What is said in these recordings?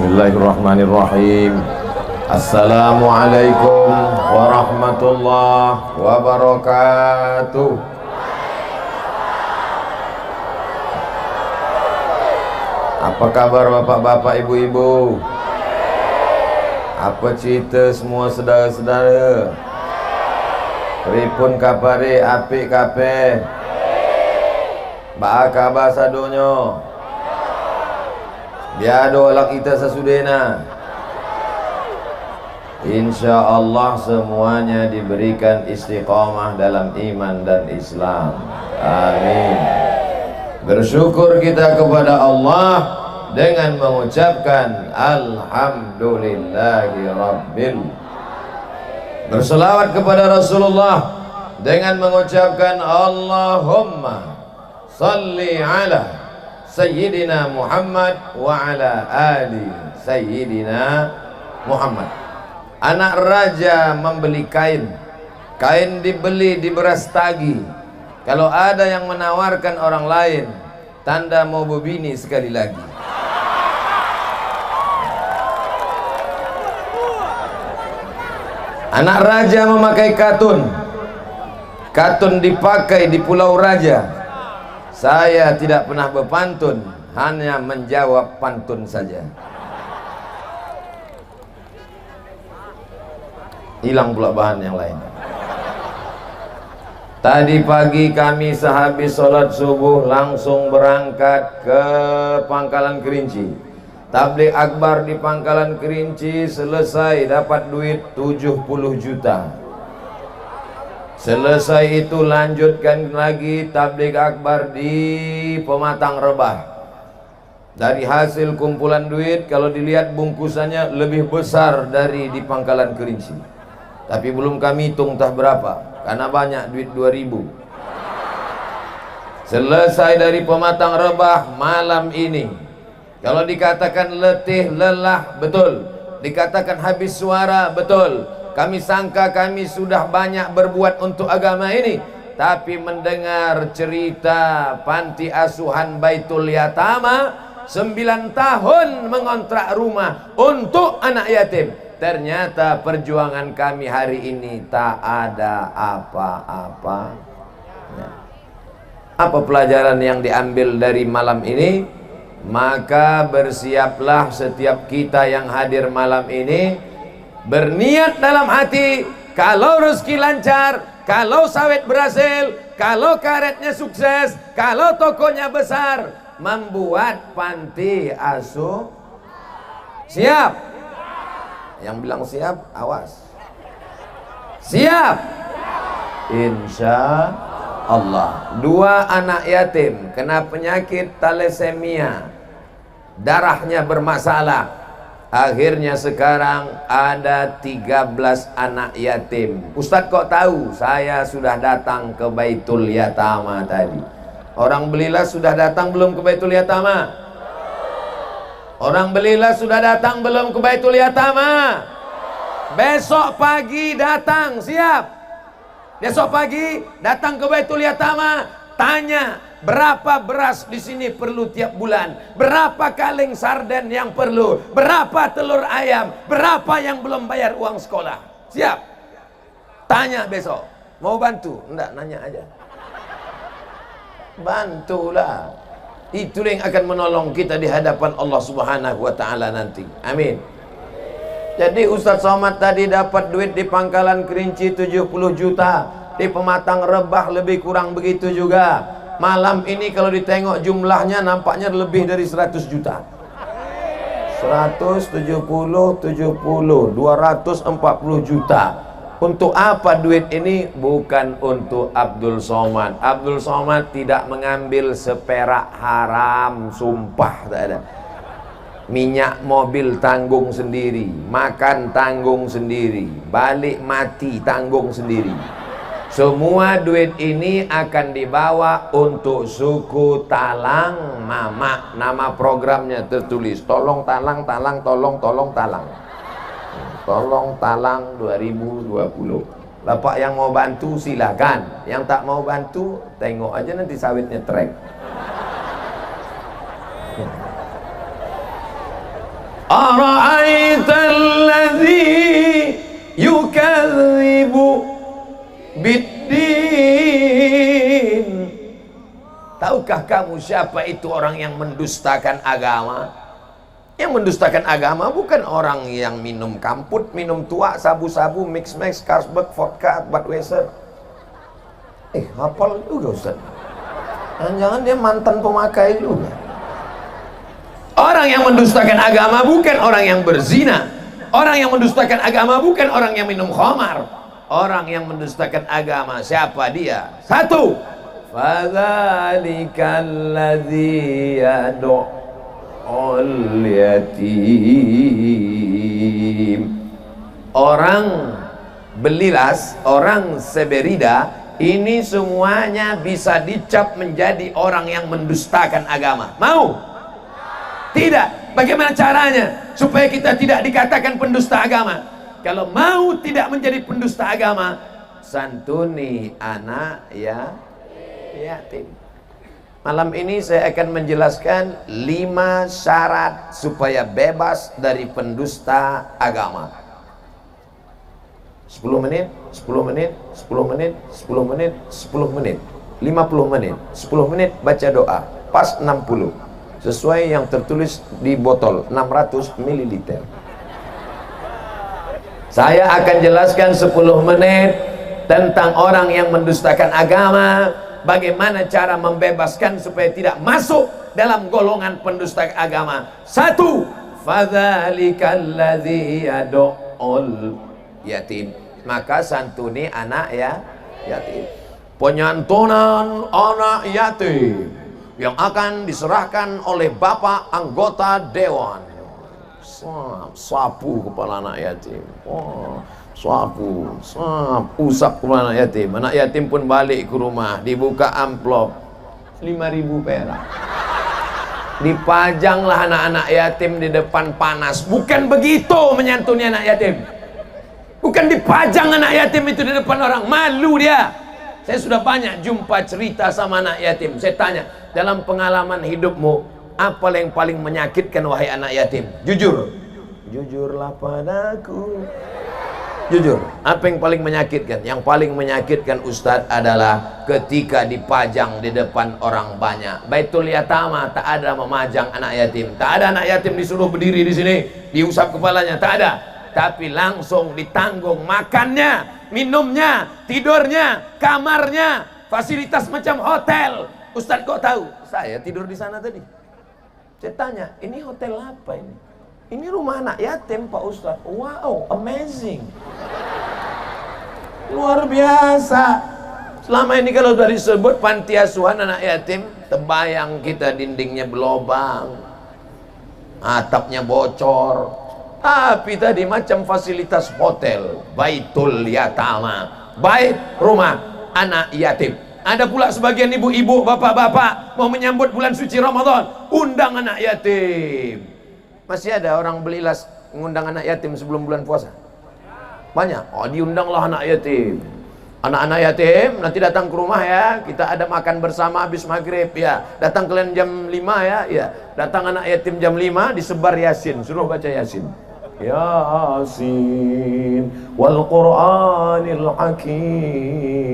Bismillahirrahmanirrahim. Assalamualaikum warahmatullahi wabarakatuh. Apa kabar bapak-bapak, ibu-ibu? Apa cerita semua saudara-saudara? Pripun kapare, apik kape? Ba kabar sadonyo? Biado lah kita sesudena. InsyaAllah semuanya diberikan istiqamah dalam iman dan Islam. Amin. Bersyukur kita kepada Allah dengan mengucapkan Alhamdulillahi Rabbil. Berselawat kepada Rasulullah dengan mengucapkan Allahumma salli ala Sayyidina Muhammad wa ala ali Sayyidina Muhammad. Anak raja membeli kain. Kain dibeli di beras tagi. Kalau ada yang menawarkan orang lain, tanda mau berbini sekali lagi. Anak raja memakai katun. Katun dipakai di Pulau Raja. Saya tidak pernah berpantun, hanya menjawab pantun saja. Hilang pula bahan yang lain. Tadi pagi kami sehabis sholat subuh langsung berangkat ke Pangkalan Kerinci. Tabligh akbar di Pangkalan Kerinci selesai, dapat duit 70 juta. Selesai itu lanjutkan lagi tabligh akbar di Pematang Rebah. Dari hasil kumpulan duit, kalau dilihat bungkusannya lebih besar dari di Pangkalan Kerinci. Tapi belum kami hitung entah berapa, karena banyak duit 2000. Selesai dari Pematang Rebah malam ini, kalau dikatakan letih, lelah, betul. Dikatakan habis suara, betul. Kami sangka kami sudah banyak berbuat untuk agama ini, tapi mendengar cerita panti asuhan Baitul Yatama 9 tahun mengontrak rumah untuk anak yatim. Ternyata perjuangan kami hari ini tak ada apa-apa. Apa pelajaran yang diambil dari malam ini? Maka bersiaplah setiap kita yang hadir malam ini, berniat dalam hati, kalau rezeki lancar, kalau sawit berhasil, kalau karetnya sukses, kalau tokonya besar, membuat panti asuh. Siap? Yang bilang siap, awas. Siap? Insya Allah. 2 anak yatim kena penyakit thalassemia, darahnya bermasalah. Akhirnya sekarang ada 13 anak yatim. Ustadz kok tahu? Saya sudah datang ke Baitul Yatama tadi. Orang Belilah sudah datang belum ke Baitul Yatama? Orang Belilah sudah datang belum ke Baitul Yatama? Besok pagi datang, siap? Besok pagi datang ke Baitul Yatama, tanya berapa beras di sini perlu tiap bulan, berapa kaleng sarden yang perlu, berapa telur ayam, berapa yang belum bayar uang sekolah. Siap? Tanya besok. Mau bantu? Enggak, nanya aja. Bantulah. Itu yang akan menolong kita di hadapan Allah Subhanahu wa taala nanti. Amin. Jadi Ustadz Somad tadi dapat duit di Pangkalan Kerinci 70 juta, di Pematang Rebah lebih kurang begitu juga. Malam ini kalau ditengok jumlahnya nampaknya lebih dari 100 juta. 170, 70, 240 juta. Untuk apa duit ini? Bukan untuk Abdul Somad. Abdul Somad tidak mengambil seperak haram, sumpah tak ada. Minyak mobil tanggung sendiri, makan tanggung sendiri, balik mati tanggung sendiri. Semua duit ini akan dibawa untuk suku Talang Mamak. Nama programnya tertulis, tolong talang, talang, tolong, tolong talang. Tolong talang 2020. Bapak yang mau bantu silakan, yang tak mau bantu tengok aja nanti sawitnya trek. tahukah kamu siapa itu orang yang mendustakan agama? Yang mendustakan agama bukan orang yang minum kamput, minum tua, sabu-sabu, mix-mix, Carlsberg, vodka, Budweiser. Hafal juga Ustaz. Jangan-jangan dia mantan pemakai juga. Orang yang mendustakan agama bukan orang yang berzina. Orang yang mendustakan agama bukan orang yang minum khamar. Orang yang mendustakan agama siapa dia? Satu, fadzalikal ladzi yad'ul yatim. Orang belilas, orang seberida, ini semuanya bisa dicap menjadi orang yang mendustakan agama. Mau? Tidak. Bagaimana caranya supaya kita tidak dikatakan pendusta agama? Kalau mau tidak menjadi pendusta agama, santuni anak yatim. Malam ini saya akan menjelaskan 5 syarat supaya bebas dari pendusta agama. 10 menit, 10 menit, 10 menit, 10 menit, 10 menit, 50 menit, 10 menit baca doa, pas 60 sesuai yang tertulis di botol 600 ml. Saya akan jelaskan 10 menit tentang orang yang mendustakan agama, bagaimana cara membebaskan supaya tidak masuk dalam golongan pendusta agama. 1. Fadzalikal ladzi yad'ul yatim. Maka santuni anak yatim. Penyantunan anak yatim yang akan diserahkan oleh bapak anggota dewan. Sapu kepala anak yatim. Sapu, usap kepala anak yatim. Anak yatim pun balik ke rumah, dibuka amplop 5.000 perak. Dipajanglah anak-anak yatim di depan panas. Bukan begitu menyantuni anak yatim. Bukan dipajang anak yatim itu di depan orang, malu dia. Saya sudah banyak jumpa cerita sama anak yatim. Saya tanya, dalam pengalaman hidupmu, apa yang paling menyakitkan wahai anak yatim? Jujur. Jujurlah padaku. Jujur, apa yang paling menyakitkan? Yang paling menyakitkan Ustadz adalah ketika dipajang di depan orang banyak. Baitul Yatama tak ada memajang anak yatim. Tak ada anak yatim disuruh berdiri di sini, diusap kepalanya, tak ada. Tapi langsung ditanggung makannya, minumnya, tidurnya, kamarnya, fasilitas macam hotel. Ustadz kok tahu? Saya tidur di sana tadi. Saya tanya, ini hotel apa ini? Ini rumah anak yatim Pak Ustadz. Wow, amazing. Luar biasa. Selama ini kalau sudah disebut panti asuhan anak yatim, terbayang kita dindingnya berlobang, atapnya bocor. Tapi tadi macam fasilitas hotel, Baitul Yatama, bait rumah anak yatim. Ada pula sebagian ibu-ibu, bapak-bapak mau menyambut bulan suci Ramadan, undang anak yatim. Masih ada orang belilas mengundang anak yatim sebelum bulan puasa? Banyak. Oh, diundanglah anak yatim. Anak-anak yatim nanti datang ke rumah ya, kita ada makan bersama habis maghrib ya. Datang kalian jam 5 ya. Datang anak yatim jam 5, disebar Yasin, suruh baca Yasin. Yasin wal Qur'anil Hakim.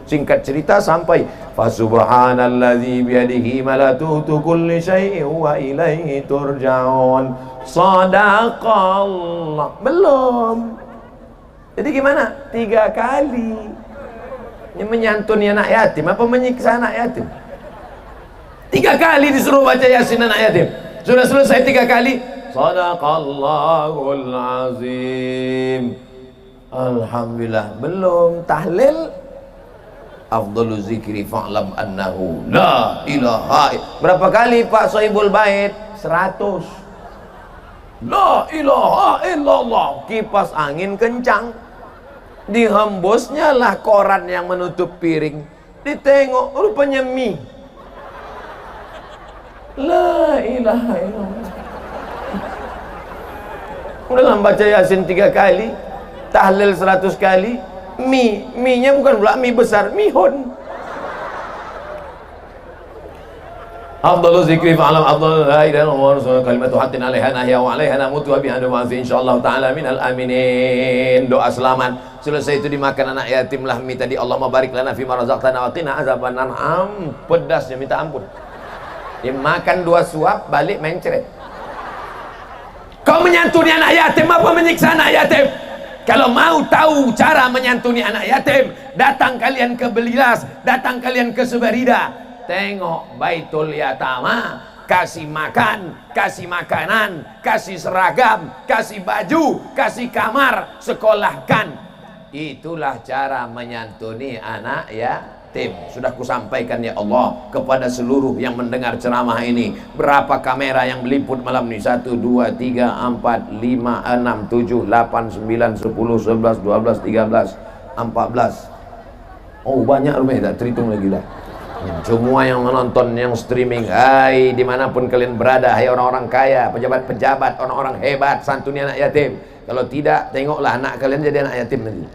Singkat cerita sampai fa subhanalladzi biyadihi malakutu kulli syai'in wa ilaihi turja'un. Shadaqallah. Belum. Jadi gimana? 3 kali. Ini menyantuni anak yatim apa menyiksa anak yatim? 3 kali disuruh baca Yasin anak yatim. Sudah selesai 3 kali, Sadaqallahul azim. Alhamdulillah. Belum tahlil. Afdalu zikri fa'lam annahu la ilaha. Berapa kali Pak Sohibul Bait? 100. La ilaha illallah. Kipas angin kencang, dihembusnya lah koran yang menutup piring. Ditengok rupanya mie. La ilaha illallah. Udah baca Yasin 3 kali, tahlil 100 kali, mie-nya bukan pula mie besar, mihun. Afdhalu zikri fa'alam afdhalu la ilaha illallah kalimatu haqqin 'alaiha nahya wa 'alaiha namutu wa biha nu'adzi insyaallah taala minal aminin. Doa selamat selesai itu dimakan anak yatim lah minta di Allahumma barik lana fima razaqtana wa qina azabannar. Pedasnya minta ampun. Dimakan 2 suap balik mencret. Kau menyantuni anak yatim apa menyiksa anak yatim? Kalau mau tahu cara menyantuni anak yatim, datang kalian ke Belilas, datang kalian ke Sebarida. Tengok Baitul Yatama, kasih makan, kasih makanan, kasih seragam, kasih baju, kasih kamar, sekolahkan. Itulah cara menyantuni anak yatim. Sudah kusampaikan ya Allah kepada seluruh yang mendengar ceramah ini. Berapa kamera yang meliput malam ini? 1, 2, 3, 4, 5, 6, 7, 8, 9, 10, 11, 12, 13, 14. Oh banyak rumah, tak terhitung lagi lah. Semua yang menonton, yang streaming, hai dimanapun kalian berada, hai orang-orang kaya, pejabat-pejabat, orang-orang hebat, santuni anak yatim. Kalau tidak, tengoklah anak kalian jadi anak yatim nanti.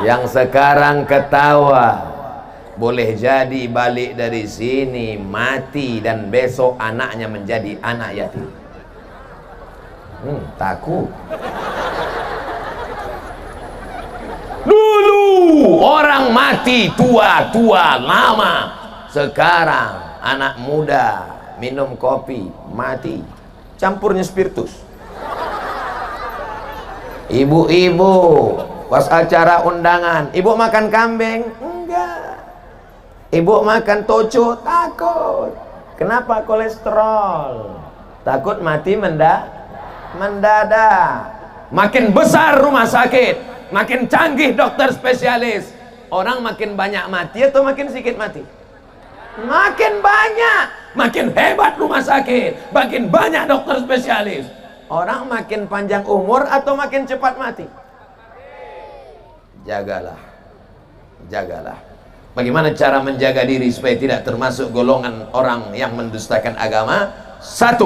Yang sekarang ketawa, boleh jadi balik dari sini mati dan besok anaknya menjadi anak yatim. Takut. Dulu orang mati tua-tua lama. Sekarang anak muda minum kopi mati, campurnya spiritus. Ibu-ibu pas acara undangan, ibu makan kambing? Enggak. Ibu makan toco? Takut. Kenapa? Kolesterol. Takut mati mendadak. Makin besar rumah sakit, makin canggih dokter spesialis, orang makin banyak mati atau makin sedikit mati? Makin banyak. Makin hebat rumah sakit, makin banyak dokter spesialis, orang makin panjang umur atau makin cepat mati? Jagalah, jagalah. Bagaimana cara menjaga diri supaya tidak termasuk golongan orang yang mendustakan agama? 1,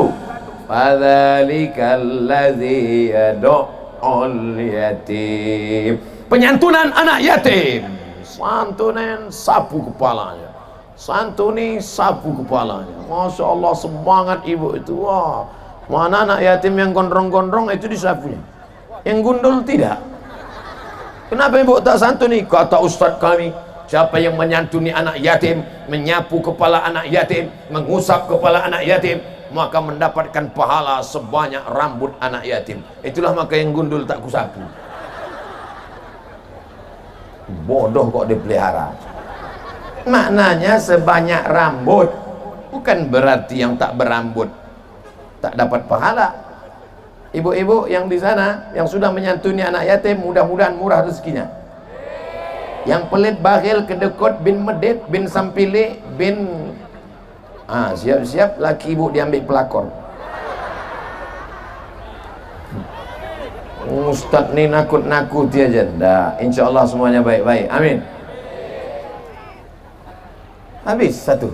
fadzalikal ladzi yad'ul yatim. Penyantunan anak yatim. Santunin, sapu kepalanya. Santuni, sapu kepalanya. Masya Allah, semangat ibu itu. Wah, mana anak yatim yang gondrong-gondrong itu disapunya, yang gundul tidak. Kenapa ibu tak santuni? Kata ustadz kami, siapa yang menyantuni anak yatim, menyapu kepala anak yatim, mengusap kepala anak yatim, maka mendapatkan pahala sebanyak rambut anak yatim. Itulah maka yang gundul tak kusapu. Bodoh kok dipelihara. Maknanya sebanyak rambut, bukan berarti yang tak berambut tak dapat pahala. Ibu-ibu yang di sana yang sudah menyantuni anak yatim, mudah-mudahan murah rezekinya. Yang pelit, bakhil, kedekut, bin medit, bin sampili, bin siap-siap laki ibu diambil pelakor. Ustadz ni nakut-nakuti aja. Dah, insya Allah semuanya baik-baik. Amin. Habis 1.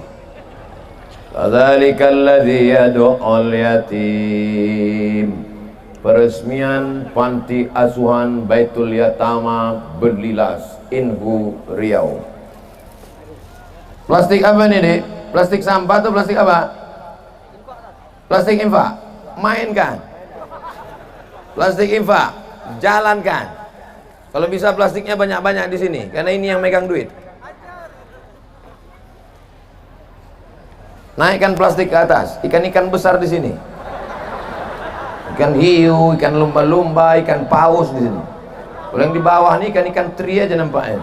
Fadzalikal ladzi yad'ul yatim. Peresmian panti asuhan Baitul Yatama Belilas, Inhu, Riau. Plastik apa nih, Dik? Plastik sampah atau plastik apa? Plastik infak. Mainkan. Plastik infak, jalankan. Kalau bisa plastiknya banyak-banyak di sini, karena ini yang megang duit. Naikkan plastik ke atas, ikan-ikan besar di sini. Ikan hiu, ikan lumba-lumba, ikan paus di sini. Kalau yang di bawah nih ikan-ikan teri aja nampaknya.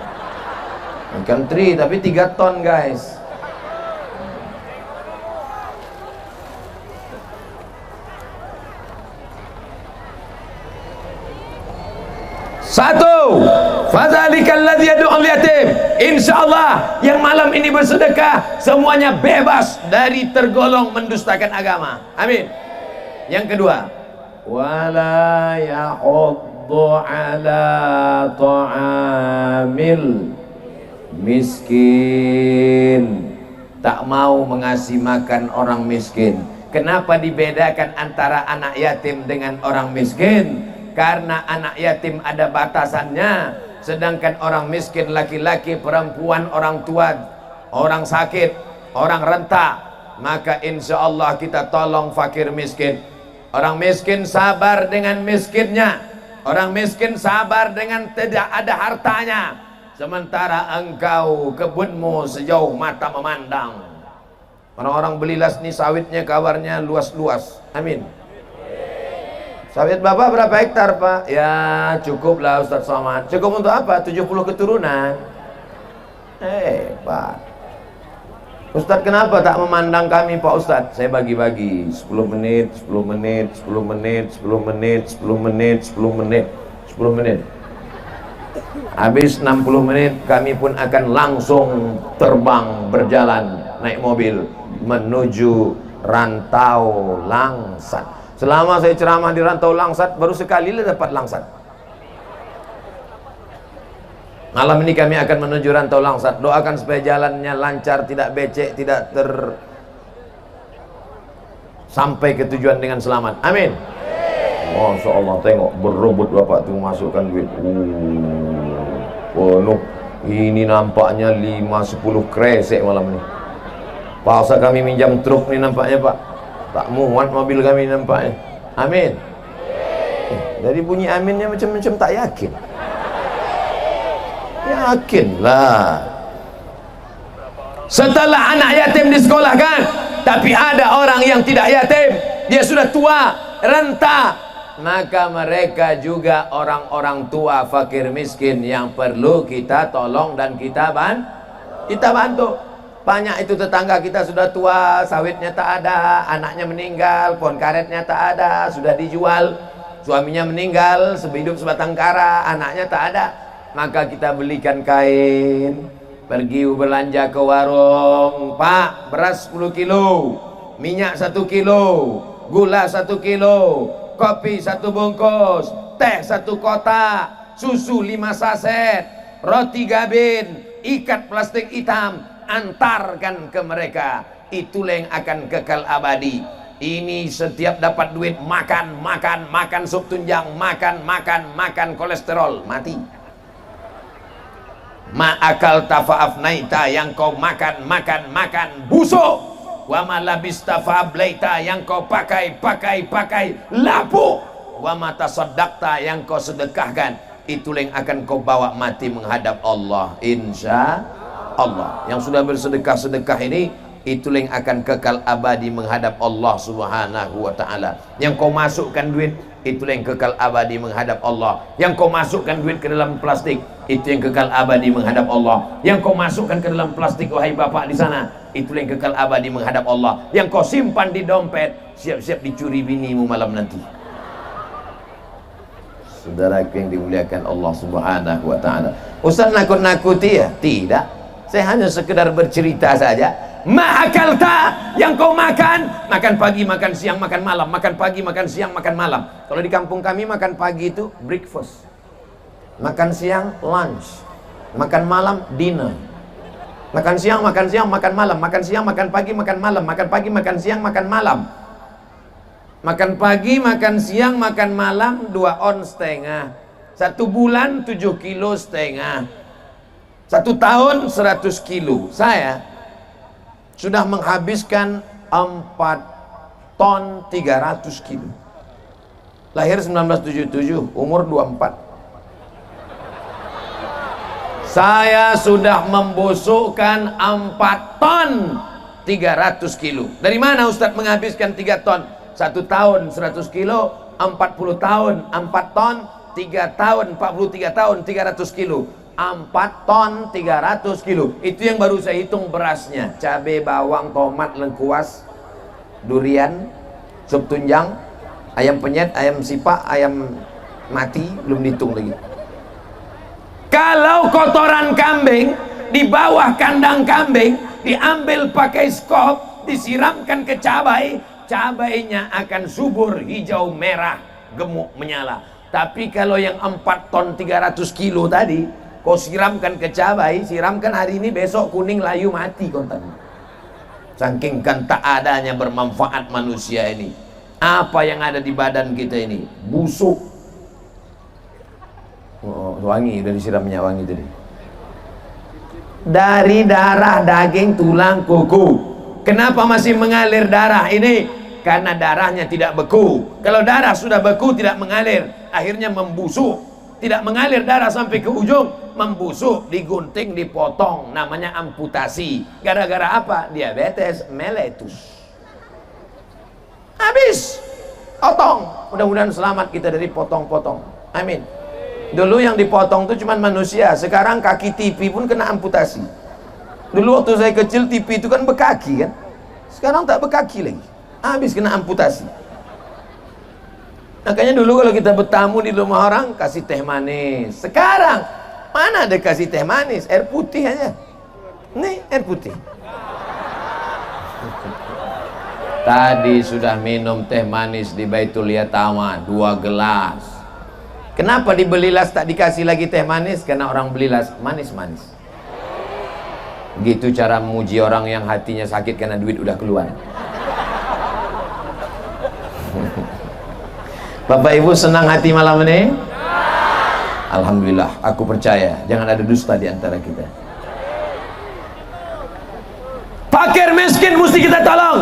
Ikan teri tapi 3 ton, guys. Satu, fadzalikal ladzi yad'ul yatim. Insyaallah yang malam ini bersedekah semuanya bebas dari tergolong mendustakan agama. Amin. Yang kedua, wala yahuddu ala ta'amil miskin. Tak mau mengasih makan orang miskin. Kenapa dibedakan antara anak yatim dengan orang miskin? Karena anak yatim ada batasannya, sedangkan orang miskin laki-laki, perempuan, orang tua orang sakit, orang renta, maka insya Allah kita tolong fakir miskin. Orang miskin sabar dengan miskinnya, orang miskin sabar dengan tidak ada hartanya, sementara engkau kebunmu sejauh mata memandang. Orang-orang beli lasni sawitnya kabarnya luas-luas. Amin. Sawit bapak berapa hektar pak? Ya cukuplah Ustadz Somad. Cukup untuk apa? 70 keturunan. Hebat. Ustadz kenapa tak memandang kami Pak Ustadz? Saya bagi-bagi 10 menit, 10 menit, 10 menit, 10 menit, 10 menit, 10 menit, 10 menit. Habis 60 menit kami pun akan langsung terbang berjalan naik mobil menuju Rantau Langsat. Selama saya ceramah di Rantau Langsat baru sekali dapat langsat. Malam ini kami akan menuju Rantau Langsat. Doakan supaya jalannya lancar, tidak becek, tidak sampai ke tujuan dengan selamat. Amin. Masya Allah, tengok berebut bapak tuh masukkan duit. Penuh. Ini nampaknya 5-10 kresek malam ini. Paksa kami minjam truk nih nampaknya pak. Tak muat mobil kami nampaknya. Amin. Dari bunyi aminnya macam-macam tak yakin. Yakinlah. Setelah anak yatim disekolahkan, tapi ada orang yang tidak yatim, dia sudah tua, renta, maka mereka juga orang-orang tua fakir miskin yang perlu kita tolong dan kita bantu. Banyak itu tetangga kita sudah tua, sawitnya tak ada, anaknya meninggal, pohon karetnya tak ada, sudah dijual, suaminya meninggal, sehidup sebatang kara, anaknya tak ada. Maka kita belikan kain, pergi belanja ke warung, Pak, beras 10 kilo, minyak 1 kilo, gula 1 kilo, kopi 1 bungkus, teh 1 kotak, susu 5 saset, roti gabin, ikat plastik hitam, antarkan ke mereka. Itulah yang akan kekal abadi. Ini setiap dapat duit makan sup tunjang, makan kolesterol, mati. Ma'akal tafa'afnaita, yang kau makan busuk. Wa ma labista fa'ablaita, yang kau pakai lapuk. Wa ma tasaddaqta, yang kau sedekahkan, itulah yang akan kau bawa mati menghadap Allah insya Allah. Yang sudah bersedekah ini, itulah yang akan kekal abadi menghadap Allah subhanahu wa ta'ala. Yang kau masukkan duit, itulah yang kekal abadi menghadap Allah. Yang kau masukkan duit ke dalam plastik, itu yang kekal abadi menghadap Allah. Yang kau masukkan ke dalam plastik, wahai bapak di sana, itulah yang kekal abadi menghadap Allah. Yang kau simpan di dompet, siap-siap dicuri binimu malam nanti. Saudara yang dimuliakan Allah subhanahu wa ta'ala. Ustaz nakut-nakuti ya? Tidak. Saya hanya sekedar bercerita saja. Ma'akalta, yang kau makan pagi, makan siang, makan malam, makan pagi, makan siang, makan malam. Kalau di kampung kami makan pagi itu breakfast, makan siang lunch, makan malam dinner, makan siang, makan malam, makan siang, makan pagi, makan malam, makan pagi, makan siang, makan malam, makan pagi, makan siang, makan malam, 2 ons setengah. 1 bulan 7,5 kilo, 1 tahun 100 kilo. Saya sudah menghabiskan 4 ton 300 kilo. Lahir 1977, umur 24. Saya sudah membusukkan 4 ton 300 kilo. Dari mana Ustadz menghabiskan 3 ton? 1 tahun 100 kilo, 40 tahun 4 ton, 3 tahun 43 tahun 300 kilo. 4 ton 300 kilo. Itu yang baru saya hitung berasnya. Cabai, bawang, tomat, lengkuas, durian, sup tunjang, ayam penyet, ayam sipak, ayam mati, belum dihitung lagi. Kalau kotoran kambing di bawah kandang kambing diambil pakai skop, disiramkan ke cabai, cabainya akan subur, hijau, merah, gemuk, menyala. Tapi kalau yang 4 ton 300 kilo tadi, kau siramkan ke cabai, siramkan hari ini, besok kuning, layu, mati kontan. Saking kan tak adanya bermanfaat manusia ini. Apa yang ada di badan kita ini? Busuk. Oh, wangi, udah disiram minyak wangi tadi. dari darah, daging, tulang, kuku. Kenapa masih mengalir darah ini? Karena darahnya tidak beku. Kalau darah sudah beku tidak mengalir, akhirnya membusuk. Tidak mengalir darah sampai ke ujung, membusuk, digunting, dipotong, namanya amputasi. Gara-gara apa? Diabetes mellitus. Habis, potong. Mudah-mudahan selamat kita dari potong-potong. Amin. Dulu yang dipotong itu cuma manusia, sekarang kaki TV pun kena amputasi. Dulu waktu saya kecil TV itu kan bekaki kan, sekarang tak bekaki lagi, habis kena amputasi. Makanya dulu kalau kita bertamu di rumah orang kasih teh manis, sekarang mana ada kasih teh manis, air putih aja. Nih air putih. Tadi sudah minum teh manis di Baitul Yatama 2 gelas. Kenapa dibeli las tak dikasih lagi teh manis? Karena orang beli las manis-manis. Gitu cara memuji orang yang hatinya sakit karena duit udah keluar. Bapak Ibu senang hati malam ini? Alhamdulillah, aku percaya jangan ada dusta di antara kita. Fakir miskin mesti kita tolong.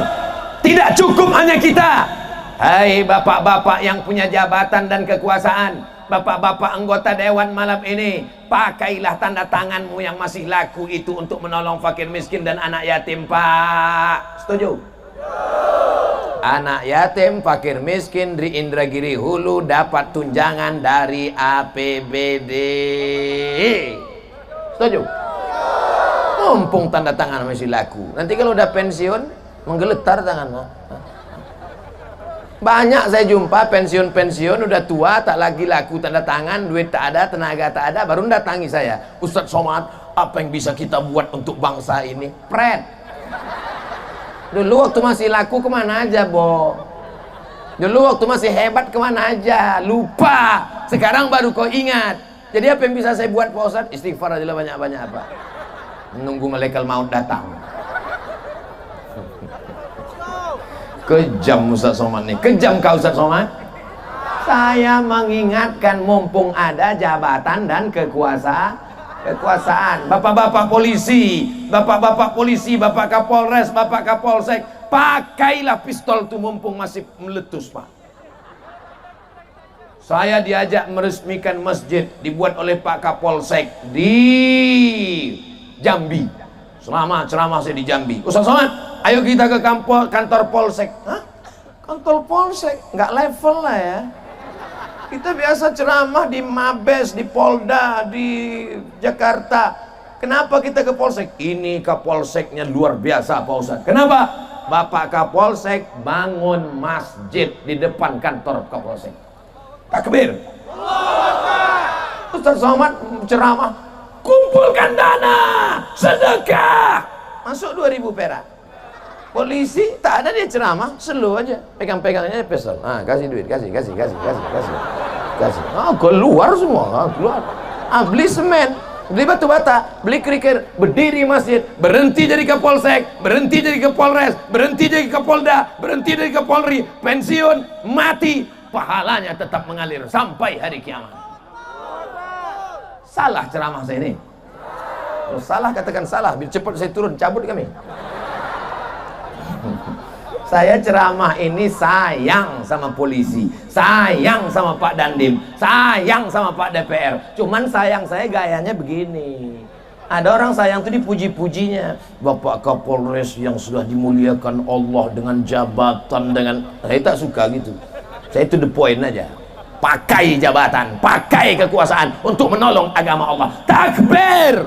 Tidak cukup hanya kita. Hai bapak-bapak yang punya jabatan dan kekuasaan, bapak-bapak anggota dewan malam ini, pakailah tanda tanganmu yang masih laku itu untuk menolong fakir miskin dan anak yatim, Pak. Setuju? Anak yatim, fakir miskin di Indragiri Hulu dapat tunjangan dari APBD. Setuju? Mumpung tanda tangan masih laku. Nanti kalau udah pensiun menggeletar tangan. Banyak saya jumpa pensiun-pensiun udah tua tak lagi laku tanda tangan, duit tak ada, tenaga tak ada, baru datangi saya, Ustadz Somad, apa yang bisa kita buat untuk bangsa ini? Pret. Dulu waktu masih laku kemana aja, Bo? Dulu waktu masih hebat kemana aja? Lupa. Sekarang baru kau ingat. Jadi apa yang bisa saya buat, Pak Ustadz? Istighfar aja lah banyak-banyak apa? Menunggu malaikat maut datang. Kejam Ustadz Somad nih. Kejam kau Ustadz Somad. Saya mengingatkan mumpung ada jabatan dan kekuasaan. Bapak-bapak polisi, bapak-bapak polisi, bapak Kapolres, bapak Kapolsek, pakailah pistol itu mumpung masih meletus, Pak. Saya diajak meresmikan masjid dibuat oleh Pak Kapolsek di Jambi. Selama ceramah saya di Jambi, Ustadz Somad, ayo kita ke kantor Polsek. Hah? Kantor Polsek? Nggak level lah ya. Kita biasa ceramah di Mabes, di Polda, di Jakarta. Kenapa kita ke Polsek? Ini Kapolseknya luar biasa, Pak Ustadz. Kenapa? Bapak Kapolsek bangun masjid di depan kantor Kapolsek. Takbir. Ustadz Somad ceramah, kumpulkan dana, sedekah, masuk 2.000 perak. Polisi tak ada dia ceramah, slow aja, pegang-pegangnya pistol. Ah, kasih duit, kasih. Ah, keluar semua, keluar. Ah, beli semen, beli batu bata, beli kerikil, berdiri masjid, berhenti jadi Kapolsek, berhenti jadi Kapolres, berhenti jadi Kapolda, berhenti jadi Kapolri, pensiun, mati, pahalanya tetap mengalir sampai hari kiamat. Salah ceramah saya ini. Kalau salah katakan salah, biar cepat saya turun, cabut kami. Saya ceramah ini sayang sama polisi, sayang sama Pak Dandim, sayang sama Pak DPR. Cuman sayang saya gayanya begini. Ada orang sayang itu dipuji-pujinya. Bapak Kapolres yang sudah dimuliakan Allah dengan jabatan, dengan... Saya tak suka gitu. Saya itu the point aja. Pakai jabatan, pakai kekuasaan untuk menolong agama Allah. Takbir!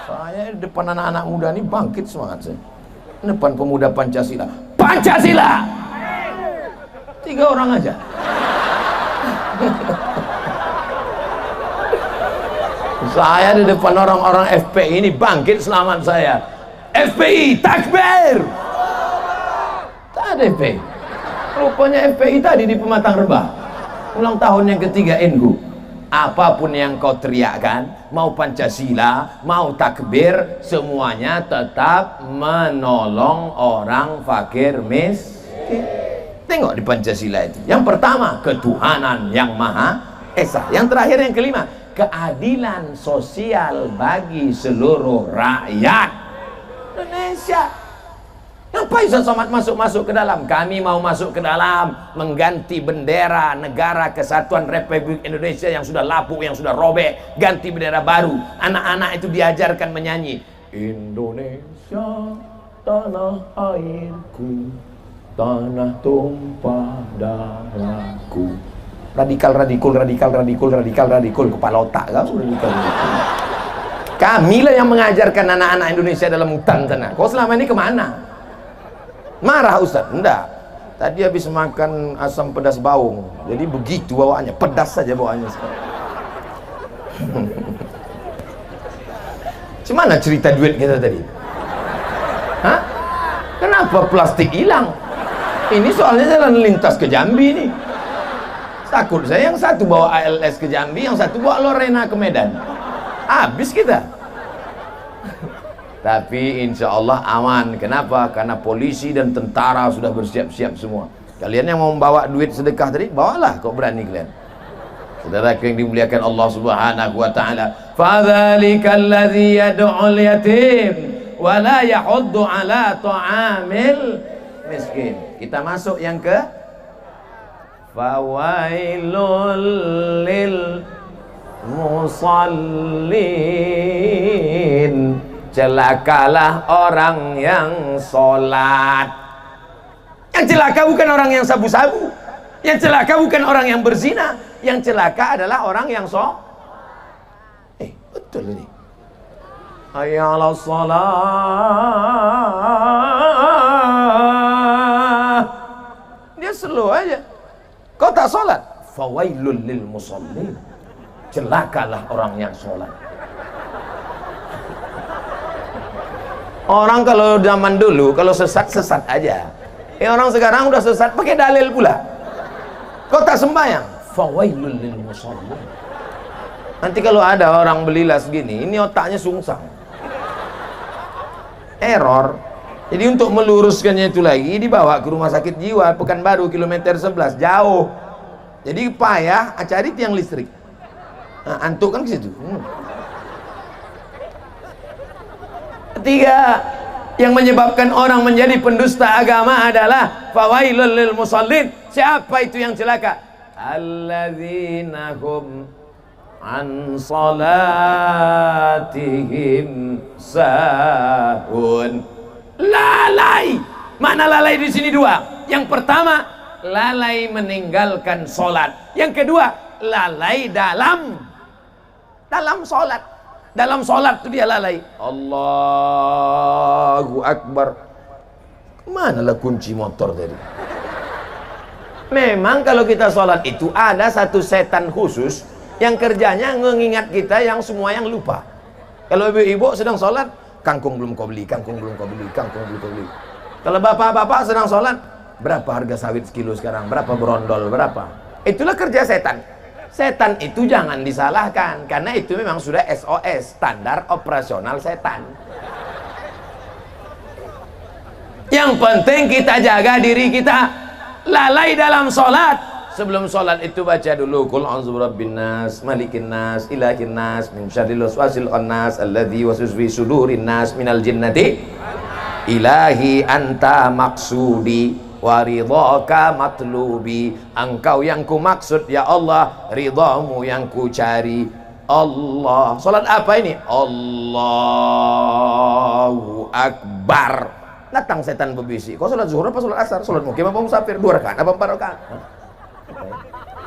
Saya di depan anak-anak muda ini bangkit semangat saya. Depan pemuda Pancasila. Pancasila! 3 orang aja. Saya di depan orang-orang FPI ini bangkit selamat saya. FPI, takbir! Tak ada FPI. Rupanya FPI tadi di Pematang Rebah. Ulang tahun yang ketiga NGU. Apapun yang kau teriakkan, mau Pancasila, mau takbir, semuanya tetap menolong orang fakir miskin. Tengok di Pancasila itu. Yang pertama, ketuhanan yang Maha Esa. Yang terakhir, yang kelima, keadilan sosial bagi seluruh rakyat Indonesia. Ngapain Ustaz Somad masuk ke dalam? Kami mau masuk ke dalam mengganti bendera negara kesatuan Republik Indonesia yang sudah lapuk, yang sudah robek, ganti bendera baru. Anak-anak itu diajarkan menyanyi Indonesia tanah airku, tanah tumpah darahku. Radikal, kepala otak kau radikal. Kamilah yang mengajarkan anak-anak Indonesia dalam hutan sana. Kau selama ini kemana? Marah Ustaz? Enggak. Tadi habis makan asam pedas baung, jadi begitu bawaannya, pedas saja bawaannya sekarang. Gimana cerita duit kita tadi? Hah? Kenapa plastik hilang? Ini soalnya jalan lintas ke Jambi nih. Takut saya yang satu bawa ALS ke Jambi, yang satu bawa Lorena ke Medan. Habis kita. Tapi insya Allah aman. Kenapa? Karena polisi dan tentara sudah bersiap-siap semua. Kalian yang mau membawa duit sedekah tadi, bawalah, kok berani kalian. Saudara yang dimuliakan Allah Subhanahu wa taala. Fadzalikal ladzi yad'ul yatim wa la yahuddu ala ta'amil miskin. Kita masuk yang ke fawailul lil musallin. Celakalah orang yang sholat. Yang celaka bukan orang yang sabu-sabu, yang celaka bukan orang yang berzina, yang celaka adalah orang yang betul ini. Hayya 'alas shalah. Dia slow aja. Kau tak sholat, fawailul lil musallin. Celakalah orang yang sholat. Orang kalau zaman dulu kalau sesat aja. Orang sekarang udah sesat pakai dalil pula. Kau tak sembahyang, fawailul lil musallin. Nanti kalau ada orang belilas gini, ini otaknya sungsang, error. Jadi untuk meluruskannya itu lagi dibawa ke rumah sakit jiwa Pekanbaru kilometer 11, jauh. Jadi payah cari tiang listrik. Nah, antuk kan ke situ. Ketiga, yang menyebabkan orang menjadi pendusta agama adalah fawailul lil musallin. Siapa itu yang celaka? Alladzina hum an salatihim sahun. Lalai. Mana lalai di sini dua? Yang pertama, lalai meninggalkan sholat. Yang kedua, lalai dalam sholat. Dalam sholat itu dia lalai. Allahu Akbar. Manalah kunci motor tadi? Memang kalau kita sholat itu ada satu setan khusus yang kerjanya mengingat kita yang semua yang lupa. Kalau ibu-ibu sedang sholat, kangkung belum kau beli, kangkung belum kau beli, kangkung belum kau beli. Kalau bapak-bapak sedang sholat, berapa harga sawit sekilo sekarang, berapa berondol, berapa. Itulah kerja setan. Setan itu jangan disalahkan, karena itu memang sudah SOS, standar operasional setan. Yang penting kita jaga diri kita, lalai dalam sholat. Sebelum sholat itu baca dulu Qul a'udzu birabbin nas, malikin nas, ilahin nas, min syarril waswasil khannas, alladzi yuwaswisu fi sudurin nas, minal jinnati. Ilahi anta maksudi waridhaka matlubi. Engkau yang ku maksud ya Allah, ridhamu yang ku cari. Allah. Salat apa ini? Allahu Akbar. Datang setan berbisik. Kau salat zuhur apa salat asar? Salat mukim apa musafir? 2 rakaat apa 4 rakaat?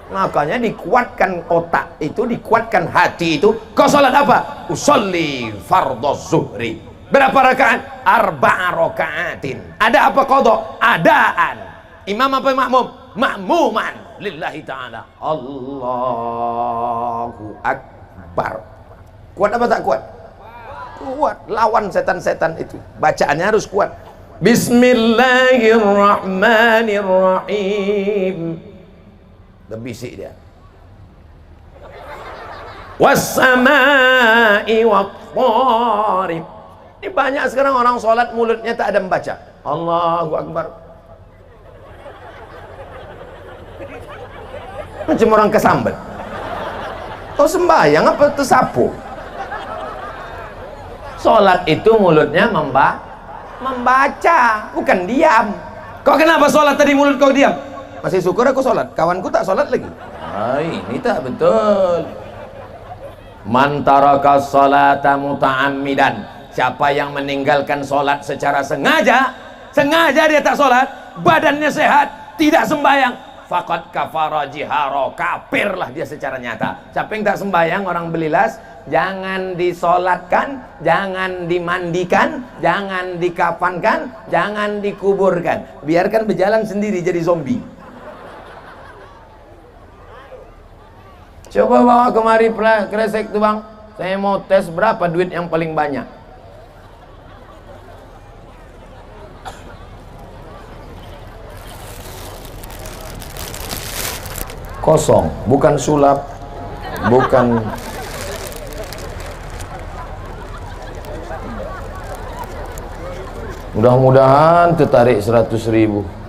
Makanya dikuatkan otak itu, dikuatkan hati itu. Kau salat apa? Usolli fardhoz zuhri. Berapa rakaat? 4 rakaatin. Ada apa qadha? Adaan. Imam apa makmum? Makmuman lillahi ta'ala. Allahu Akbar. Kuat apa tak kuat? Kuat. Lawan setan-setan itu. Bacaannya harus kuat. Bismillahirrahmanirrahim. Berbisik dia. Was-samaa'i wat-thariq. Ini banyak sekarang orang sholat mulutnya tak ada membaca. Allahu Akbar. Macam orang kesambet. Kau sembahyang apa tersapu? Sholat itu mulutnya membaca, bukan diam. Kau kenapa sholat tadi mulut kau diam? Masih syukur aku sholat, kawanku tak sholat lagi. Ini tak betul. Man taraka sholata muta'ammidan, siapa yang meninggalkan sholat secara sengaja dia tak sholat, badannya sehat, tidak sembahyang, faqad kafara jihara, kafirlah dia secara nyata. Siapa yang tak sembahyang, orang belilas, jangan disolatkan, jangan dimandikan, jangan dikafankan, jangan dikuburkan, biarkan berjalan sendiri jadi zombie. Coba bawa kemari kresek tuh bang, saya mau tes berapa duit yang paling banyak. Kosong, bukan sulap, bukan. Mudah-mudahan tertarik 100.000.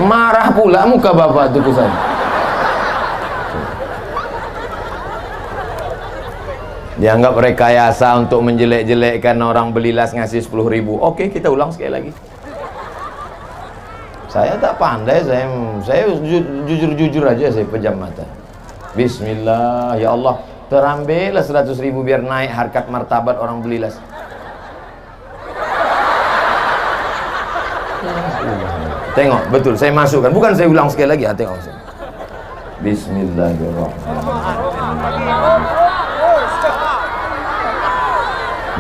Marah pula muka bapak tuh kesan. Dianggap rekayasa untuk menjelek-jelekkan orang belilas ngasih 10.000. Oke, kita ulang sekali lagi. Saya tak pandai, saya jujur-jujur aja, saya pejam mata. Bismillah, ya Allah, terambillah 100.000 biar naik harkat martabat orang belilas. Tengok, betul, saya masukkan, bukan saya ulang sekali lagi, tengok. Bismillahirrahmanirrahim.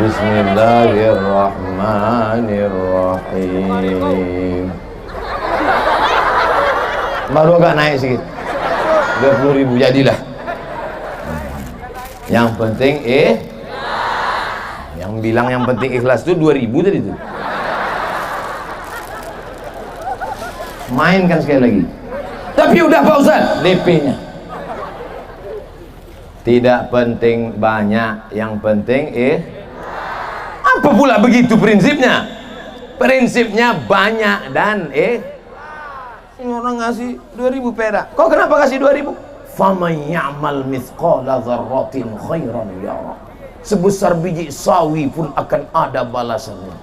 Bismillahirrahmanirrahim. Baru agak naik sedikit, 20.000 jadilah. Yang penting yang bilang yang penting ikhlas tuh 2.000 tadi tuh. Mainkan sekali lagi. Tapi udah Pak Ustaz, DP-nya. Tidak penting banyak, yang penting apa pula begitu prinsipnya? Prinsipnya banyak dan ini orang ngasih 2.000 perak. Kau kenapa kasih 2.000? Faman ya'mal mithqala dzarratin khairan yara. Sebesar biji sawi pun akan ada balasannya.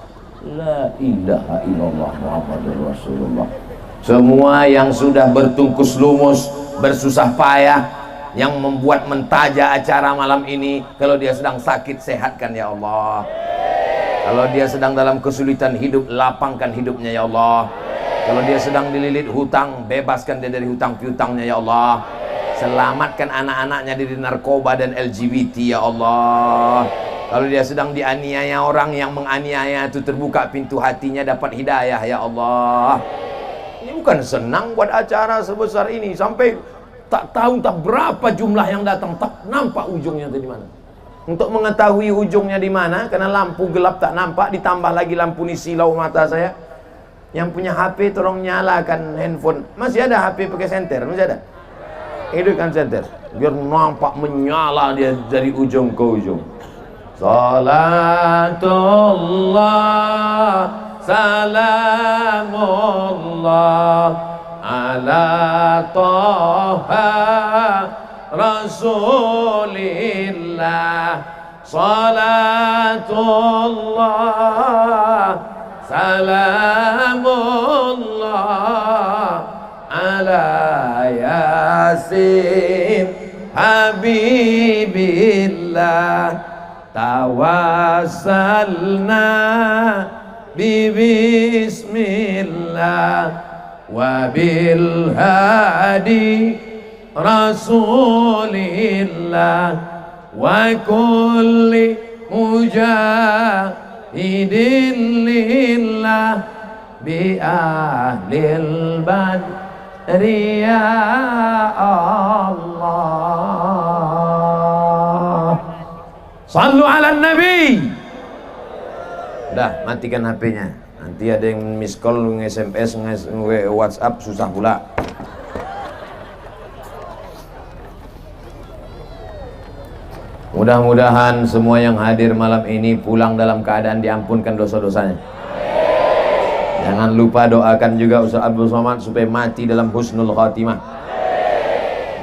La ilaha illallah Muhammadur Rasulullah. Semua yang sudah bertungkus lumus, bersusah payah, yang membuat mentaja acara malam ini, kalau dia sedang sakit, sehatkan ya Allah. Kalau dia sedang dalam kesulitan hidup, lapangkan hidupnya ya Allah. Kalau dia sedang dililit hutang, bebaskan dia dari hutang piutangnya ya Allah. Selamatkan anak-anaknya dari narkoba dan LGBT ya Allah. Kalau dia sedang dianiaya orang, yang menganiaya itu terbuka pintu hatinya, dapat hidayah ya Allah. Ini bukan senang buat acara sebesar ini, sampai tak tahu tak berapa jumlah yang datang, tak nampak ujungnya di mana. Untuk mengetahui ujungnya di mana, karena lampu gelap tak nampak, ditambah lagi lampu ni silau mata saya. Yang punya HP tolong nyalakan handphone. Masih ada HP pakai senter? Masih ada? Hidupkan senter biar nampak menyala dia dari ujung ke ujung. Salatullah salamullah ala Taha Rasulillah. Salatullah salamullah ala Yasin Habibillah. Tawassalna bismillah wa bil hadi rasulillah wa kulli mujahidin lillah bi ahlil badri ya Allah. Sallu ala nabi. Udah, matikan HP-nya. Nanti ada yang miss call, nge-SMS, nge-WhatsApp, susah pula. Mudah-mudahan semua yang hadir malam ini pulang dalam keadaan diampunkan dosa-dosanya. Jangan lupa doakan juga Ustaz Abdul Somad supaya mati dalam husnul khatimah.